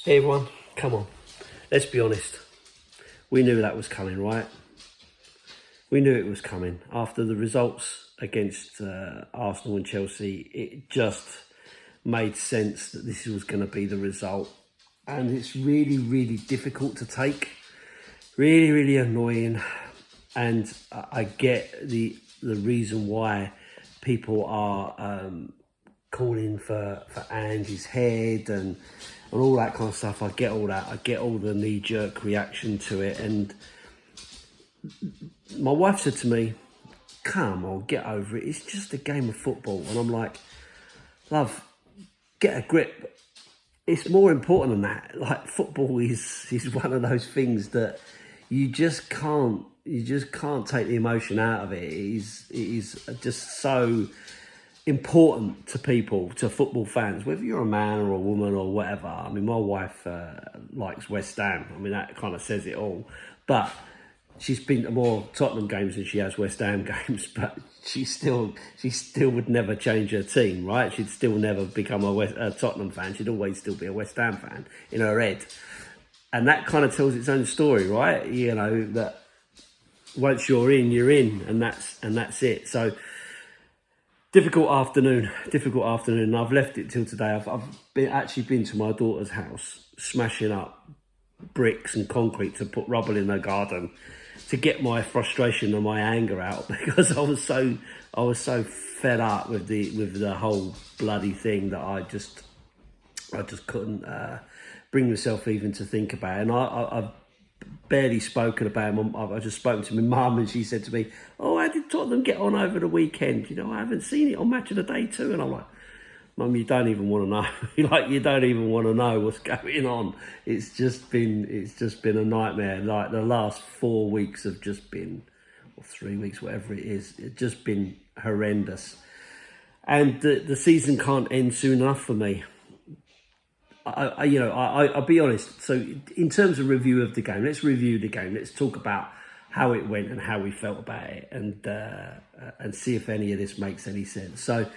Hey everyone, come on, let's be honest. We knew that was coming, right? We knew it was coming. After the results against Arsenal and Chelsea, it just made sense that this was going to be the result. And it's really, really difficult to take. Really, really annoying. And I get the reason why people are calling for Andy's head and all that kind of stuff. I get all that. I get all the knee-jerk reaction to it. And my wife said to me, come on, get over it. It's just a game of football. And I'm like, love, get a grip. It's more important than that. Like, football is one of those things that you just can't take the emotion out of it. It is just so important to people, to football fans, whether you're a man or a woman or whatever. I mean, my wife likes West Ham. I mean, that kind of says it all. But she's been to more Tottenham games than she has West Ham games. But she still would never change her team, right? She'd still never become a Tottenham fan. She'd always still be a West Ham fan in her head. And that kind of tells its own story, right? You know, that once you're in, and that's it. So difficult afternoon. And I've left it till today. I've actually been to my daughter's house, smashing up bricks and concrete to put rubble in her garden to get my frustration and my anger out, because I was so fed up with the whole bloody thing that I just couldn't bring myself even to think about it. And I've barely spoken about him. I just spoken to my mum, and she said to me, "Oh, how did Tottenham get on over the weekend? You know, I haven't seen it on Match of the Day too." And I'm like, "Mum, you don't even want to know. Like, you don't even want to know what's going on. It's just been a nightmare. Like, the last 4 weeks have just been, or 3 weeks, whatever it is. It's just been horrendous. And the season can't end soon enough for me. I'll be honest. So in terms of review of the game, let's review the game. Let's talk about how it went and how we felt about it, and see if any of this makes any sense. So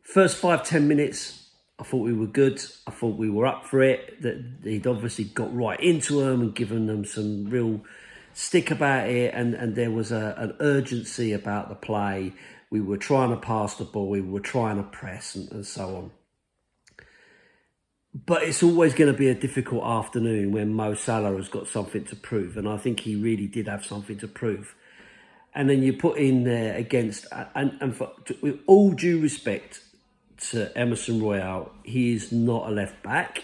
first 5-10 minutes, I thought we were good. I thought we were up for it. That he'd obviously got right into them and given them some real stick about it, and there was an urgency about the play. We were trying to pass the ball. We were trying to press and so on. But it's always going to be a difficult afternoon when Mo Salah has got something to prove. And I think he really did have something to prove. And then you put in there against, with all due respect to Emerson Royale, he is not a left back.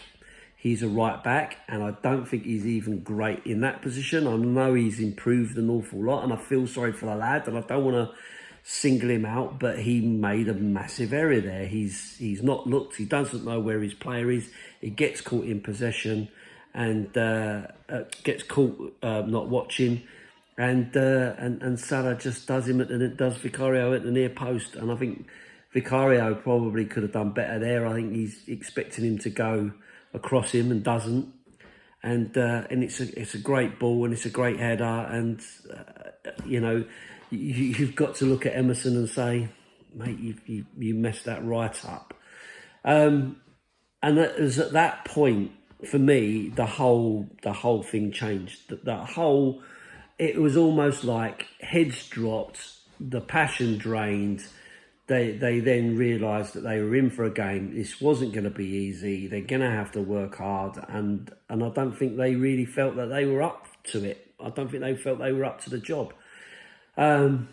He's a right back. And I don't think he's even great in that position. I know he's improved an awful lot, and I feel sorry for the lad. And I don't want to single him out, but he made a massive error there. He's not looked. He doesn't know where his player is. He gets caught in possession and gets caught not watching, and Salah just does Vicario at the near post. And I think Vicario probably could have done better there. I think he's expecting him to go across him and doesn't. And it's a great ball, and it's a great header, and you've got to look at Emerson and say, mate, you messed that right up. And it was at that point, for me, the whole thing changed. It was almost like heads dropped, the passion drained. They then realised that they were in for a game. This wasn't going to be easy. They're going to have to work hard, and I don't think they really felt that they were up to it. I don't think they felt they were up to the job. It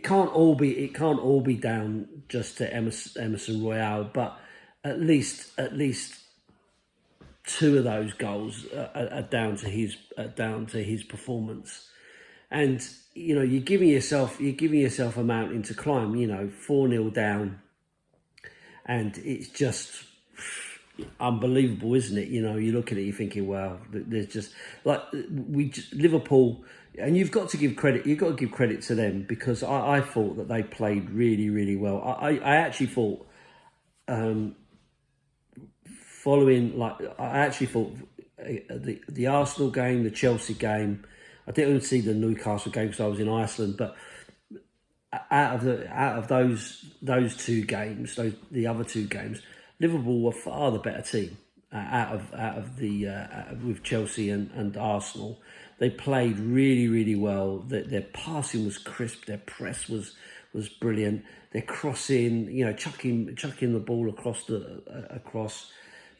can't all be down just to Emerson Royale, but at least two of those goals are down to his performance. And you're giving yourself a mountain to climb. 4-0 down, and it's just unbelievable, isn't it? You look at it, you're thinking, well, there's just like Liverpool. And you've got to give credit. You've got to give credit to them, because I thought that they played really, really well. I actually thought, the Arsenal game, the Chelsea game. I didn't even see the Newcastle game because I was in Iceland. But out of those two games, the other two games, Liverpool were far the better team with Chelsea and Arsenal. They played really, really well. Their passing was crisp. Their press was brilliant. Their crossing, chucking the ball across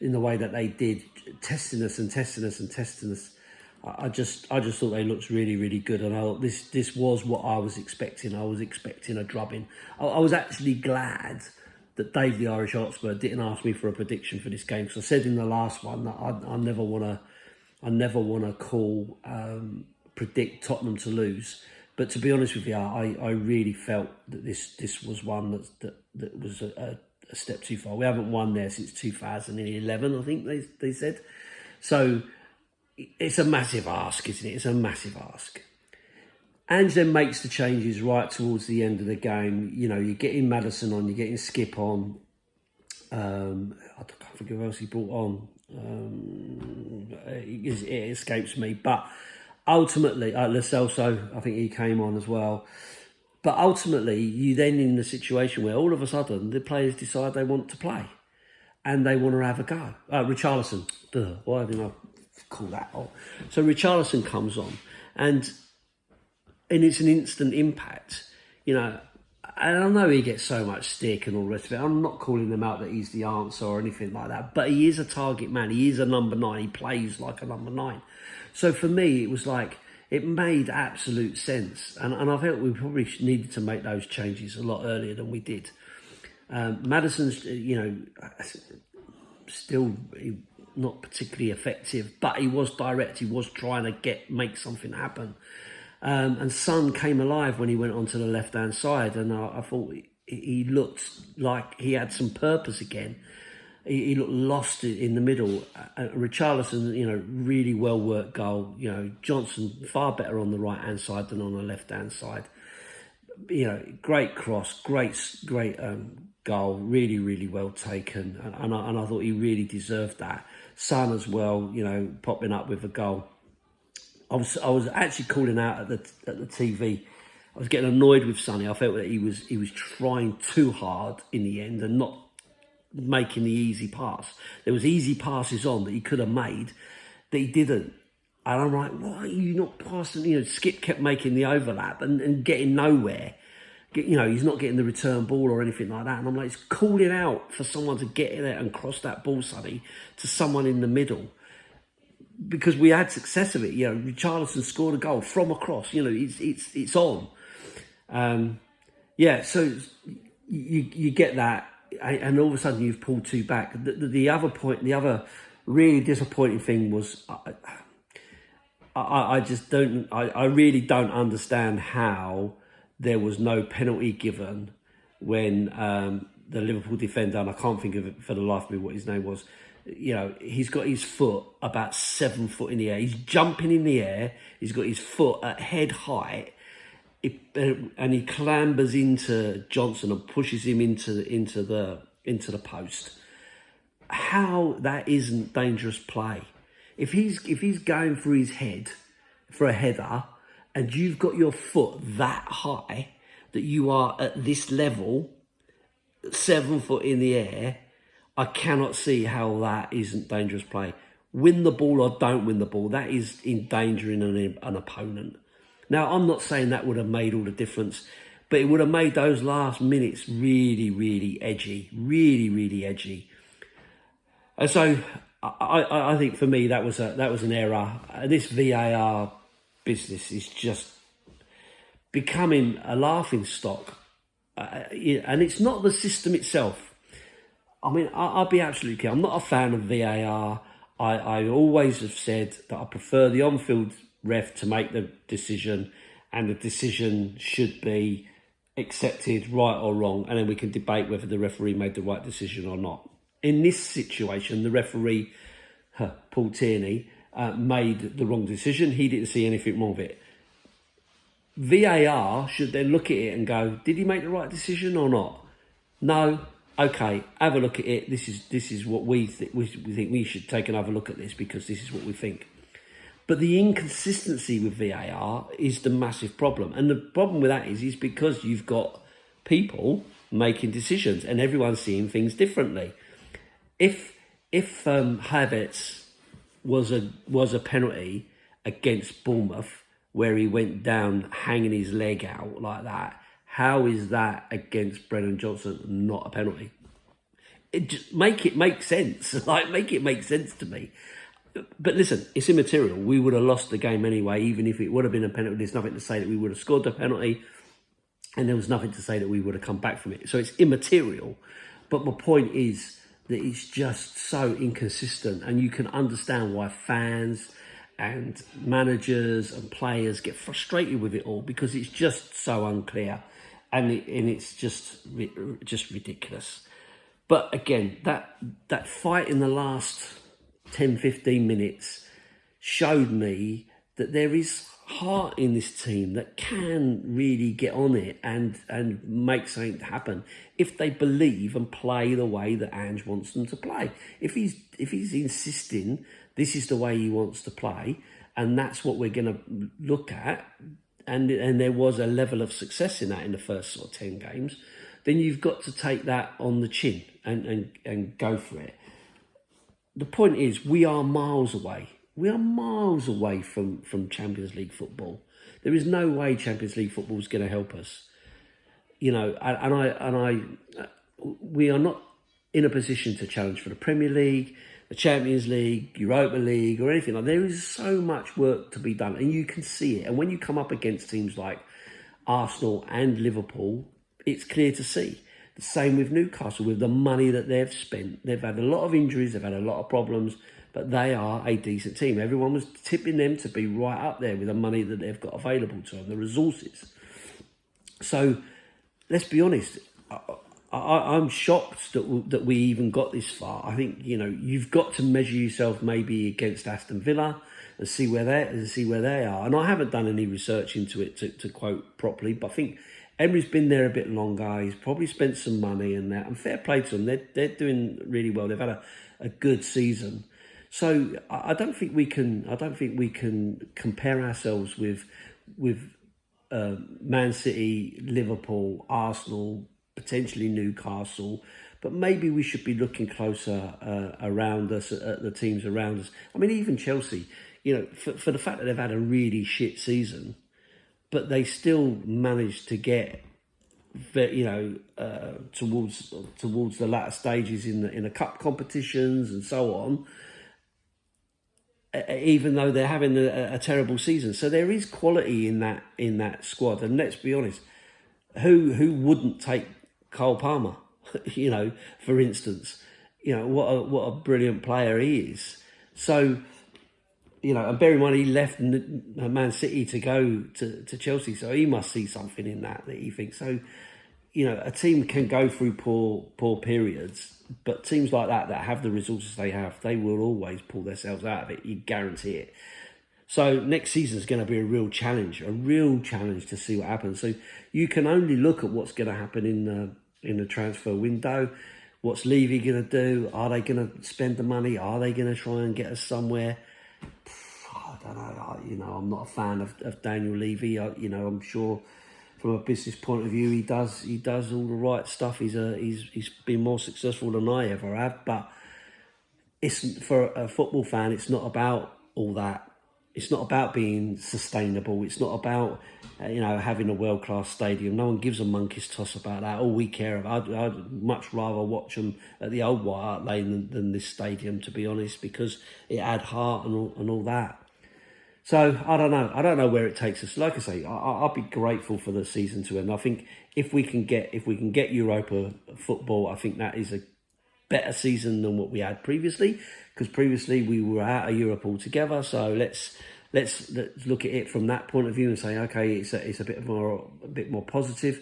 in the way that they did, testing us. I just thought they looked really, really good, and this was what I was expecting. I was expecting a drubbing. I was actually glad that Dave the Irish Hotspur didn't ask me for a prediction for this game, because I said in the last one that I never want to predict Tottenham to lose. But to be honest with you, I really felt that this was one that was a step too far. We haven't won there since 2011, I think they said. So it's a massive ask, isn't it? It's a massive ask. Ange then makes the changes right towards the end of the game. You're getting Maddison on, you're getting Skip on. I can't think of who else he brought on. It escapes me. But ultimately, Lo Celso, I think he came on as well. But ultimately, you then in the situation where all of a sudden the players decide they want to play and they want to have a go. Richarlison, why didn't I call that on? So Richarlison comes on, and it's an instant impact, and I know he gets so much stick and all the rest of it. I'm not calling him out that he's the answer or anything like that, but he is a target man. He is a number 9. He plays like a number 9. So for me, it was like, it made absolute sense. And I felt we probably needed to make those changes a lot earlier than we did. Maddison's, still not particularly effective, but he was direct. He was trying to make something happen. And Son came alive when he went onto the left-hand side, and I thought he looked like he had some purpose again. He looked lost in the middle. Richarlison, really well-worked goal. Johnson far better on the right-hand side than on the left-hand side. Great cross, great goal, really, really well taken. And I thought he really deserved that. Son as well, popping up with a goal. I was actually calling out at the TV. I was getting annoyed with Sonny. I felt that he was trying too hard in the end and not making the easy pass. There was easy passes on that he could have made that he didn't. And I'm like, why are you not passing? Skip kept making the overlap and getting nowhere. He's not getting the return ball or anything like that. And I'm like, it's calling out for someone to get in there and cross that ball, Sonny, to someone in the middle. Because we had success of it, Richarlison scored a goal from a cross. It's on. So you get that, and all of a sudden you've pulled 2 back. The other really disappointing thing was, I really don't understand how there was no penalty given when the Liverpool defender, and I can't think of it for the life of me what his name was. He's got his foot about 7 foot in the air. He's jumping in the air. He's got his foot at head height, and he clambers into Johnson and pushes him into the post. How that isn't dangerous play? If he's going for his head for a header, and you've got your foot that high that you are at this level, 7 foot in the air, I cannot see how that isn't dangerous play. Win the ball or don't win the ball, that is endangering an opponent. Now, I'm not saying that would have made all the difference, but it would have made those last minutes really, really edgy. Really, really edgy. And so I think for me that was an error. This VAR business is just becoming a laughing stock. And it's not the system itself. I mean, I'll be absolutely clear. I'm not a fan of VAR. I always have said that I prefer the on-field ref to make the decision, and the decision should be accepted, right or wrong, and then we can debate whether the referee made the right decision or not. In this situation, the referee, Paul Tierney, made the wrong decision. He didn't see anything wrong with it. VAR should then look at it and go, did he make the right decision or not? No. Okay, have a look at it. This is what we think. We think we should take another look at this because this is what we think. But the inconsistency with VAR is the massive problem. And the problem with that is because you've got people making decisions and everyone's seeing things differently. if Havertz was a penalty against Bournemouth where he went down hanging his leg out like that, how is that against Brennan Johnson not a penalty? It just make it make sense. Like, make it make sense to me. But listen, it's immaterial. We would have lost the game anyway, even if it would have been a penalty. There's nothing to say that we would have scored the penalty, and there was nothing to say that we would have come back from it. So it's immaterial. But my point is that it's just so inconsistent, and you can understand why fans and managers and players get frustrated with it all, because it's just so unclear, and it's just ridiculous. But again, that fight in the last 10, 15 minutes showed me that there is heart in this team that can really get on it and make something happen if they believe and play the way that Ange wants them to play. If he's insisting this is the way he wants to play, and that's what we're going to look at, and there was a level of success in that in the first sort of 10 games, then you've got to take that on the chin and go for it. The point is, we are miles away. We are miles away from Champions League football. There is no way Champions League football is going to help us. You know, we are not in a position to challenge for the Premier League, the Champions League, Europa League, or anything like that. There is so much work to be done, and you can see it. And when you come up against teams like Arsenal and Liverpool, it's clear to see. The same with Newcastle, with the money that they've spent. They've had a lot of injuries, they've had a lot of problems, but they are a decent team. Everyone was tipping them to be right up there with the money that they've got available to them, the resources. So let's be honest, I'm shocked that we even got this far. I think, you know, you've got to measure yourself maybe against Aston Villa and see where they are. And I haven't done any research into it to quote properly, but I think Emery's been there a bit longer. He's probably spent some money and that, and fair play to them. They're doing really well. They've had a good season. So I don't think we can compare ourselves with Man City, Liverpool, Arsenal, potentially Newcastle. But maybe we should be looking closer around us at the teams around us. I mean, even Chelsea. You know, for the fact that they've had a really shit season, but they still managed to get, you know, towards the latter stages in the cup competitions and so on. Even though they're having a terrible season, so there is quality in that squad. And let's be honest, who wouldn't take Cole Palmer? You know, for instance, you know what a brilliant player he is. So, you know, and bear in mind he left Man City to go to Chelsea, so he must see something in that he thinks. So, you know, a team can go through poor periods, but teams like that have the resources they have, they will always pull themselves out of it. You guarantee it. So next season is going to be a real challenge to see what happens. So you can only look at what's going to happen in the transfer window. What's Levy going to do? Are they going to spend the money? Are they going to try and get us somewhere? I don't know. You know, I'm not a fan of Daniel Levy. You know, I'm sure from a business point of view, he does all the right stuff. He's been more successful than I ever have. But it's, for a football fan, it's not about all that. It's not about being sustainable. It's not about, you know, having a world-class stadium. No one gives a monkey's toss about that. All we care about, I'd much rather watch them at the old White Hart Lane than this stadium, to be honest, because it had heart and all that. So I don't know. I don't know where it takes us. Like I say, I'll be grateful for the season to end. I think if we can get Europa football, I think that is a better season than what we had previously, because previously we were out of Europe altogether. So let's look at it from that point of view and say, okay, it's a bit more positive.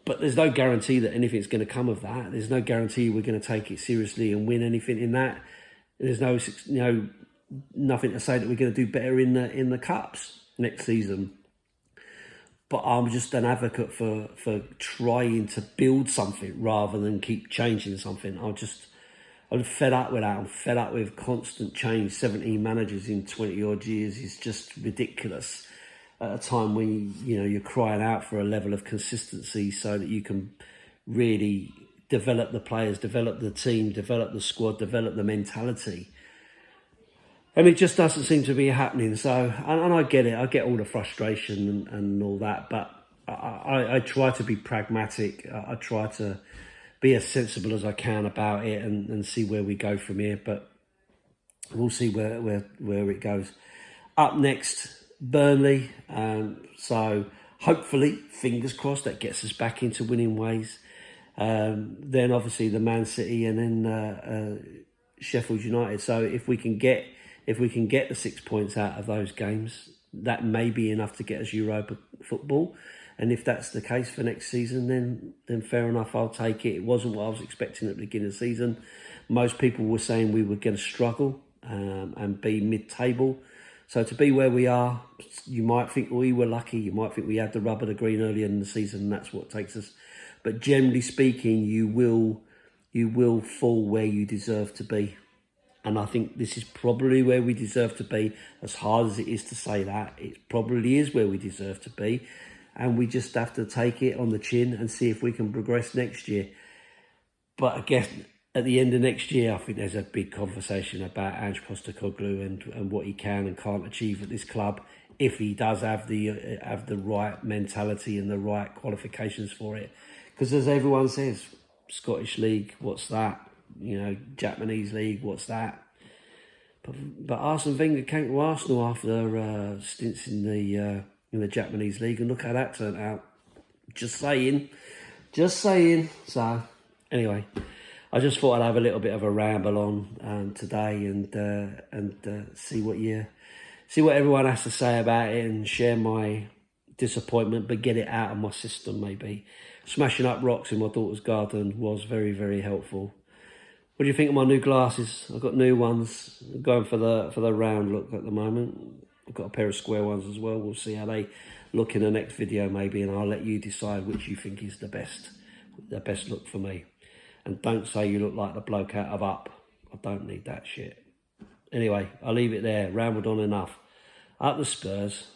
But there's no guarantee that anything's going to come of that. There's no guarantee we're going to take it seriously and win anything in that. There's nothing to say that we're going to do better in the cups next season. But I'm just an advocate for trying to build something rather than keep changing something. I'm fed up with that. I'm fed up with constant change. 17 managers in 20 odd years is just ridiculous at a time when you're crying out for a level of consistency so that you can really develop the players, develop the team, develop the squad, develop the mentality. And it just doesn't seem to be happening. So, and I get it. I get all the frustration and all that. But I try to be pragmatic. I try to be as sensible as I can about it and see where we go from here. But we'll see where it goes. Up next, Burnley. So hopefully, fingers crossed, that gets us back into winning ways. Then obviously the Man City and then Sheffield United. So if we can get the 6 points out of those games, that may be enough to get us Europa football. And if that's the case for next season, then fair enough, I'll take it. It wasn't what I was expecting at the beginning of the season. Most people were saying we were going to struggle and be mid-table. So to be where we are, you might think we were lucky. You might think we had the rub of the green earlier in the season, and that's what takes us. But generally speaking, you will fall where you deserve to be. And I think this is probably where we deserve to be. As hard as it is to say that, it probably is where we deserve to be. And we just have to take it on the chin and see if we can progress next year. But again, at the end of next year, I think there's a big conversation about Ange Postecoglou and what he can and can't achieve at this club if he does have the right mentality and the right qualifications for it. Because as everyone says, Scottish League, what's that? Japanese League, what's that? But Arsene Wenger came to Arsenal after stints in the Japanese League, and look how that turned out. Just saying. So anyway, I just thought I'd have a little bit of a ramble on today and see what everyone has to say about it and share my disappointment, but get it out of my system maybe. Smashing up rocks in my daughter's garden was very, very helpful. What do you think of my new glasses? I've got new ones. I'm going for the round look at the moment. I've got a pair of square ones as well. We'll see how they look in the next video maybe, and I'll let you decide which you think is the best look for me. And don't say you look like the bloke out of Up. I don't need that shit. Anyway, I'll leave it there. Rambled on enough. Up the Spurs.